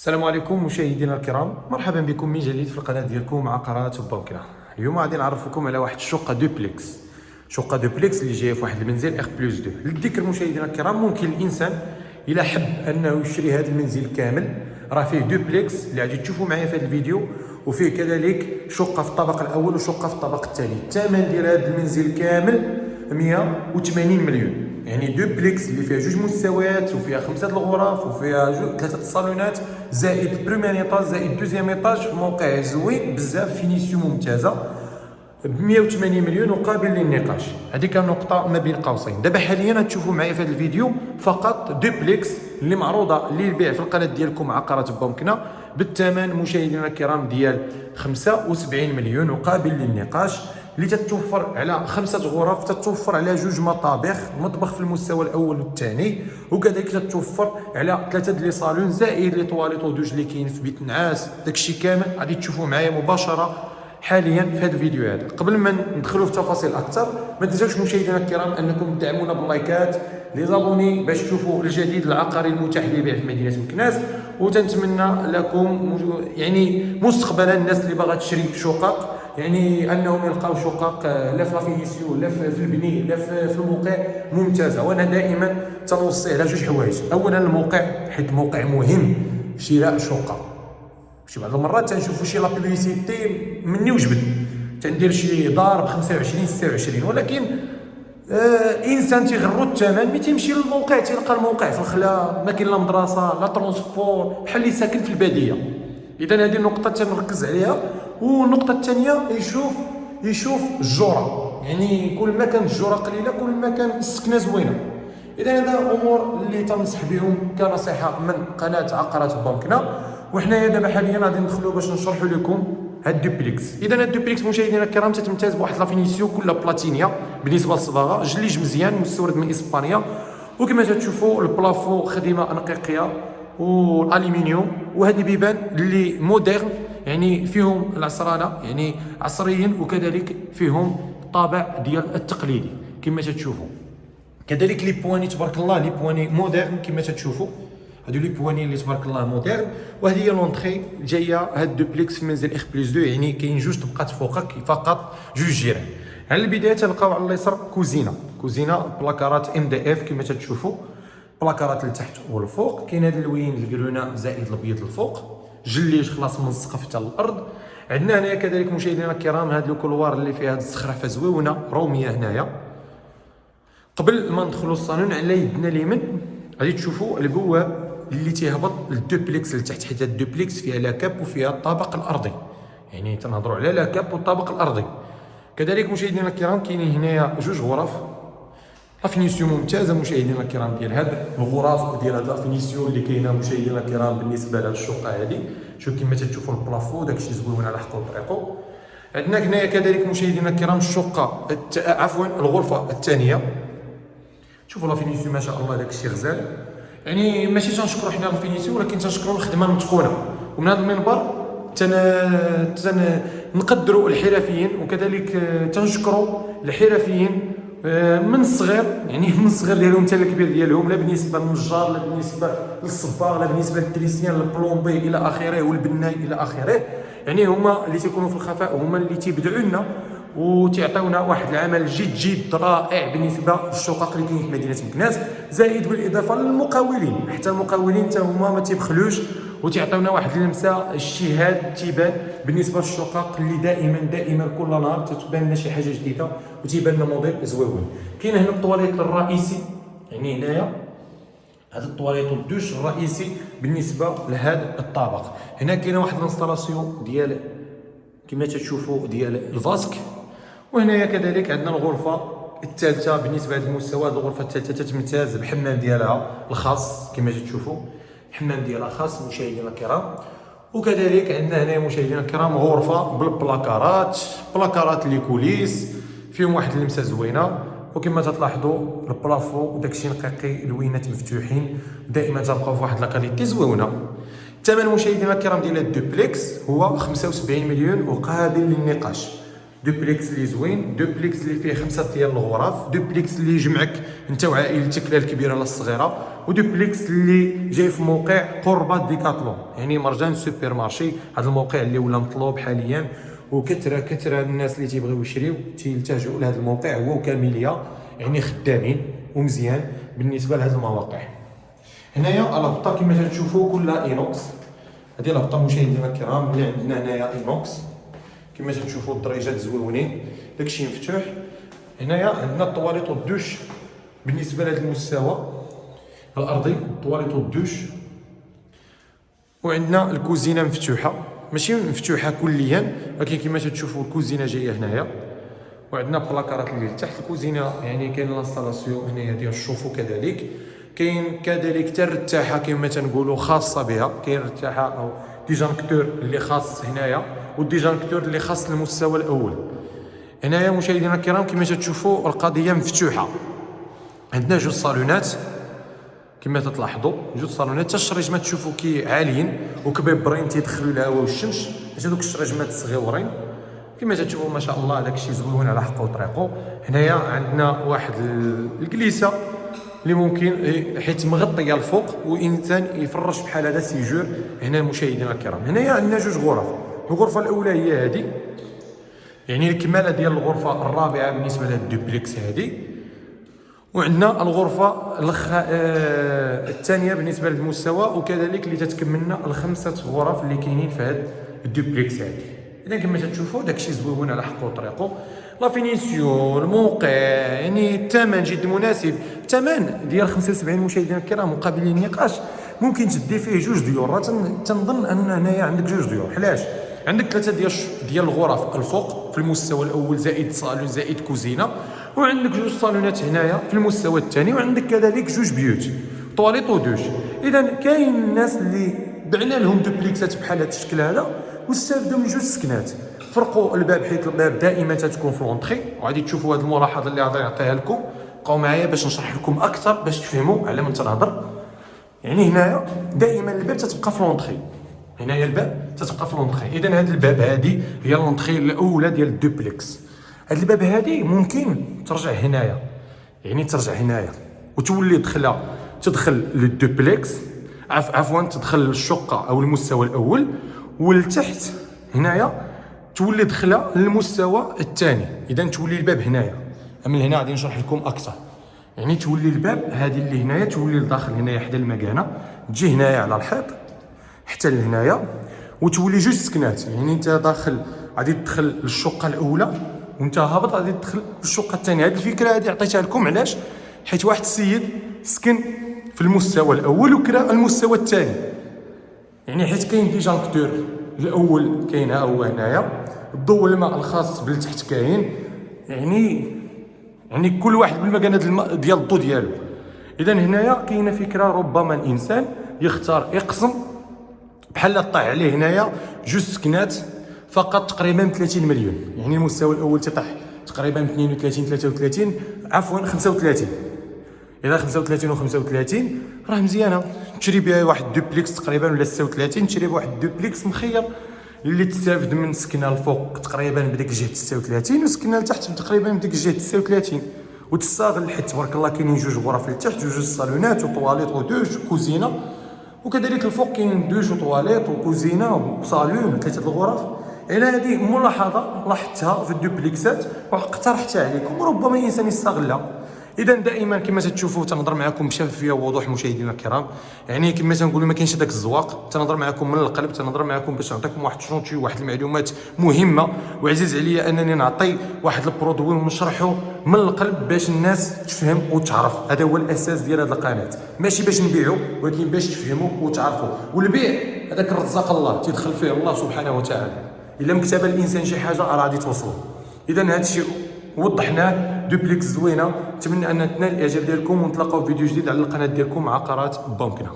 السلام عليكم مشاهدينا الكرام، مرحبا بكم من جديد في القناه ديالكم عقارات بومكنا. اليوم غادي نعرفكم على واحد الشقه دوبلكس، شقه دوبلكس اللي جايه في واحد المنزل اخ بلس 2. للذكر مشاهدينا الكرام، ممكن الانسان الى حب انه يشري هذا المنزل كامل، راه فيه دوبلكس اللي غادي تشوفوا معايا في هذا الفيديو، وفيه كذلك شقه في الطابق الاول وشقه في الطابق الثاني. الثمن ديال هذا المنزل كامل 180 مليون، يعني دوبلكس اللي فيها جوج مستويات وفيها 5 الغرف وفيها 3 الصالونات زائد البريمير ايطاج زائد الدوزيام ايطاج في موقع زوين بزاف، فينيسيون ممتازه ب 180 مليون وقابل للنقاش. هذه كان نقطه ما بين قوسين. دابا حاليا تشوفوا معايا في هذا الفيديو فقط دوبلكس اللي معروضه للبيع في القناه ديالكم عقارات بومكنا بالثمن مشاهدينا الكرام ديال 75 مليون وقابل للنقاش، اللي تتوفر على 5 غرف، تتوفر على 2 مطابخ، مطبخ في المستوى الاول والثاني، وكذلك تتوفر على 3 ديال لي صالون زائد لي طواليط ودوج اللي كاين في بيت نعاس. داكشي كامل غادي تشوفوا معايا مباشره حاليا في هذا الفيديو هذا. قبل ما ندخلوا في تفاصيل اكثر، ما تنساوش مشاهدينا الكرام انكم تدعمونا باللايكات، لي زابوني باش تشوفوا الجديد العقاري المتاح للبيع في مدينه مكناس. وتنتمنى لكم يعني مستقبلا الناس اللي باغا تشري شقق يعني انهم يلقاو شقق لا في لافينيسيون لا في البني لا في الموقع ممتازه. وانا دائما تنوصي على 2 حوايج. اولا الموقع، حيت الموقع مهم في شراء شقه. شي بعض المرات تنشوفوا شي لابيبليسيتي مني وجبد، تندير شي دار ب 25 26، ولكن انسان تيغرو الثمن ملي تيمشي للموقع تيلقى الموقع في الخلا، ما كاين لا مدرسه لا ترونسبور، بحال اللي ساكن في الباديه. اذا هذه النقطه تنركز عليها. والنقطه الثانيه يشوف الجوره، يعني كل ما كانت الجوره قليله كل ما كان السكنه زوينه. اذا هذا امور اللي تنصح بهم كنصيحه من قناه عقارات بومكنا. وحنايا دابا حاليا غادي ندخلوا باش نشرحوا لكم هاد الدوبلكس. اذا هاد الدوبلكس مشاهدينا الكرام تتمتاز بواحد لافينيسيون كلها بلاتينيا بالنسبه للصباغه، جليج مزيان مستورد من اسبانيا، وكما تشوفوا البلافو خدمه نقيقيه والالومنيوم. وهاد البيبان اللي موديرن يعني فيهم العصرانه، يعني عصريين، وكذلك فيهم الطابع ديال التقليدي كما تشوفوا. كذلك لي بواني تبارك الله، لي بواني موديرن كما تشوفوا، هادو لي بواني اللي تبارك الله موديرن. وهذه هي لونطري جايه هاد دوبلكس في منزل اخ بلس 2، يعني كاين 2 طبقات فوقك فقط 2 جيران. على البدايه تلقاو على اليسار كوزينه بلاكارات ام دي اف كما تشوفوا، بلاكارات لتحت والفوق. كاين هاد اللوين الكرونه زائد الابيض الفوق، جليج خلاص من السقف حتى الارض. عندنا هنايا كذلك مشاهدينا الكرام هاد الكولوار اللي فيها هاد الزخرفه زويونه روميه. هنايا قبل ما ندخلوا الصالون على يدنا اليمين غادي تشوفوا البواب اللي تيهبط للدوبلكس لتحت، حيت الدوبلكس فيها لاكاب وفيها الطابق الارضي، يعني تنهضروا على لاكاب والطابق الارضي. كذلك مشاهدينا الكرام كاينين هنايا 2 غرف، لافينيسيون ممتازه مشاهدينا الكرام ديال هاد الغرف وديال هاد لافينيسيون اللي كاينه مشاهدينا الكرام بالنسبه لهاد الشقه هادي. شوف كما تشوفوا البلافو داكشي زوين على حقه وطريقه. عندنا هنايا كذلك مشاهدينا الكرام الشقه الغرفه الثانيه. شوفوا لافينيسيون ما شاء الله داكشي غزال، يعني ماشي تنشكروا حنا لافينيسيون ولكن تنشكروا الخدمه المتقونه. ومن هذا المنبر نقدروا الحرفيين، وكذلك تنشكروا الحرفيين من الصغير، يعني من الصغير ديالهم حتى الكبير ديالهم، لا بالنسبه للنجار لا بالنسبه للصباغ لا بالنسبه للتريسيان البلومبي الى اخره والبناي الى اخره. يعني هما اللي تيكونوا في الخفاء، هما اللي تيبدعوا لنا وتعطيونا واحد العمل جد رائع بالنسبه للشقق اللي كاين في مدينه مكناس. زائد بالاضافه للمقاولين، حتى المقاولين حتى هما ما تيبخلوش وتعطيونا واحد اللمسه اجتهاد تيبان بالنسبه للشقق اللي دائما كل نهار تتبان لنا شي حاجه جديده وتيبان لنا موديل زويون. كاين هنا الطواليت الرئيسي، يعني هنايا هذا الطواليت الدوش الرئيسي بالنسبه لهذا الطابق. هنا كاينه واحد الانستالاسيون ديال كما تشوفوا ديال الفاسك. وهنايا كذلك عندنا الغرفه الثالثه بالنسبه لهذا المستوى. الغرفه الثالثه تتمتاز بحمام ديالها الخاص كما تشوفوا، حمام ديالها خاص مشاهدينا الكرام. وكذلك عندنا هنا مشاهدينا الكرام غرفه بالبلاكارات، بلاكارات لي كوليس فيهم واحد اللمسه زوينه. وكما تلاحظوا البلافو داكشي نقيقي، الوينات مفتوحين، دائما تبقاو في واحد لاكاليتي زوينه. الثمن مشاهدينا الكرام ديال الدوبلكس هو 75 مليون وقابل للنقاش. دوبليكس اللي زوين، دوبليكس اللي فيه 5 ديال الغرف، دوبليكس اللي يجمعك انت وعائلتك لا الكبيره لا الصغيره، ودوبليكس اللي جاي في موقع قرب ديكاتلون يعني مرجان سوبر مارشي. هذا الموقع اللي ولا مطلوب حاليا وكثره الناس اللي تيبغيو يشريو تيلتجؤوا لهذا الموقع، هو وكاميليا يعني خدامين ومزيان بالنسبه لهذه المواقع. هنايا الهبطه كما تشوفوا كلها اينوكس. هذه الهبطه مشاهدينا الكرام اللي عندنا هنايا اينوكس كما تشوفوا الدريجات زويونين، داكشي مفتوح. هنايا عندنا الطواليط والدوش بالنسبه لهذا المستوى الارضي، الطواليط والدوش. وعندنا الكوزينه مفتوحه، ماشي مفتوحه كليا ولكن كما تشوفوا الكوزينه جايه هنايا. وعندنا بلاكارات اللي لتحت الكوزينه، يعني كاين لانستالاسيون هنايا ديال الشوفو، كذلك كاين كذلك حتى الرتاحه كما تنقولوا خاصه بها. كاين الرتاحه او ديجانكتور اللي خاص هنايا والديجانكتور اللي خاص المستوى الاول. هنايا مشاهدينا الكرام كما تشوفوا القضيه مفتوحه. عندنا جوج صالونات كما تلاحظوا، جوج صالونات. حتى الشريجمات تشوفوا كي عاليين وكبيبرين تيدخلوا الهواء والشمس، حتى دوك الشريجمات الصغيورين كما تشوفوا ما شاء الله. داكشي زوين على حقه وطريقه. هنايا عندنا واحد الجليسه اللي ممكن حيت مغطيه الفوق وانسان يفرش بحال هذا سيجور. هنا مشاهدينا الكرام هنايا عندنا جوج غرف. الغرفه الاولى هي هذه، يعني الكماله ديال الغرفه الرابعه بالنسبه لهاد الدوبليكس هذه. وعندنا الغرفه الثانيه بالنسبه للمستوى، وكذلك اللي تتكملنا الخمسه غرف اللي كاينين في هاد الدوبليكس هذه. اذا كما تشوفوا داكشي زوين على حقه وطريقه. لا فينيسيون، الموقع، يعني الثمن جد مناسب. الثمن ديال 75 مشاهدينا الكرام مقابل النقاش ممكن تدي فيه جوج ديور. راه تنظن ان هنايا عندك جوج ديور. علاش؟ عندك 3 ديال الغرف الفوق في المستوى الاول زائد صالون زائد كوزينه، وعندك جوج صالونات هنايا في المستوى الثاني، وعندك كذلك جوج بيوت طواليط ودوش. اذا كاين الناس اللي بعنا لهم دوبليكسات بحال هذا الشكل هذا واستافدوا من جوج سكنات. فرقوا الباب حيت الباب دائما تتكون في لونطري، وغادي تشوفوا هذه الملاحظه اللي غادي نعطيها لكم. بقاو معايا باش نشرح لكم اكثر باش تفهموا على من تنهضر. يعني هنايا دائما الباب تتبقى في لونطري، هنايا الباب تتبقى في لونطري. اذا هذا الباب هذه هي لونطري الاولى ديال الدوبليكس. هذا الباب هذه ممكن ترجع هنايا، يعني ترجع هنايا وتولي تدخل للدوبليكس، عفوا تدخل للشقه او المستوى الاول، ولتحت هنايا تولي دخله للمستوى الثاني. اذا تولي الباب هنايا. من هنا غادي نشرح لكم اكثر. يعني تولي الباب هذه اللي هنايا تولي لداخل هنايا حدا المكانه، تجي هنايا على الحيط حتى لهنايا وتولي جوج سكنات. يعني انت داخل غادي تدخل للشقه الاولى وانت هابط غادي تدخل للشقه الثانيه. هذه الفكره هذه عطيتها لكم علاش؟ حيت واحد السيد سكن في المستوى الاول وكرا المستوى الثاني. يعني حيت كاين ديجانكتور الاول كاين ها هو هنايا، الضوء الماء الخاص بالتحت كاين، يعني كل واحد بالمكانه ديال الضوء ديالو. اذا هنايا كاينه فكره ربما الانسان يختار يقسم بحال طاح عليه هنايا جوج سكنات فقط تقريبا 30 مليون. يعني المستوى الاول تطيح تقريبا 32 33 عفوا 35. اذا 35 و 35 راه مزيانه تشري بها واحد دوبليكس تقريبا ولا 36. تشري بواحد دوبليكس مخير اللي تستافد من سكنه الفوق تقريبا بديك الجهه 36 وسكنه لتحت تقريبا بديك الجهه 39 وتستغل. حيت تبارك الله كاينين جوج غرف لتحت جوج صالونات وطواليط ودوش وكوزينه، وكذلك الفوق كاين دوش وطواليط وكوزينه وصالون 3 الغرف. الى هذه ملاحظه لاحظتها في الدوبليكسات واقترحتها عليكم، ربما الانسان يستغلها. اذا دائما كما تشوفوا تنهضر معكم بشفافيه ووضوح مشاهدينا الكرام. يعني كما تنقولوا ما كاينش هذاك الزواق، تنهضر معكم من القلب، تنهضر معكم باش نعطيكم واحد الشونتي واحد المعلومات مهمه. وعزيز عليا انني نعطي واحد البرودوي ونشرحه من القلب باش الناس تفهم وتعرف. هذا هو الاساس ديال هذه القناه، ماشي باش نبيعوا ولكن باش تفهموا وتعرفوا. والبيع هذاك الرزاق الله تيدخل فيه الله سبحانه وتعالى. الا مكتب الانسان شي حاجه راه غادي توصل. اذا هذا الشيء وضحناه، دوبليكس زوينه. نتمنى ان تنال الاعجاب ديالكم ونتلاقاو في فيديو جديد على القناه ديالكم عقارات بومكنا.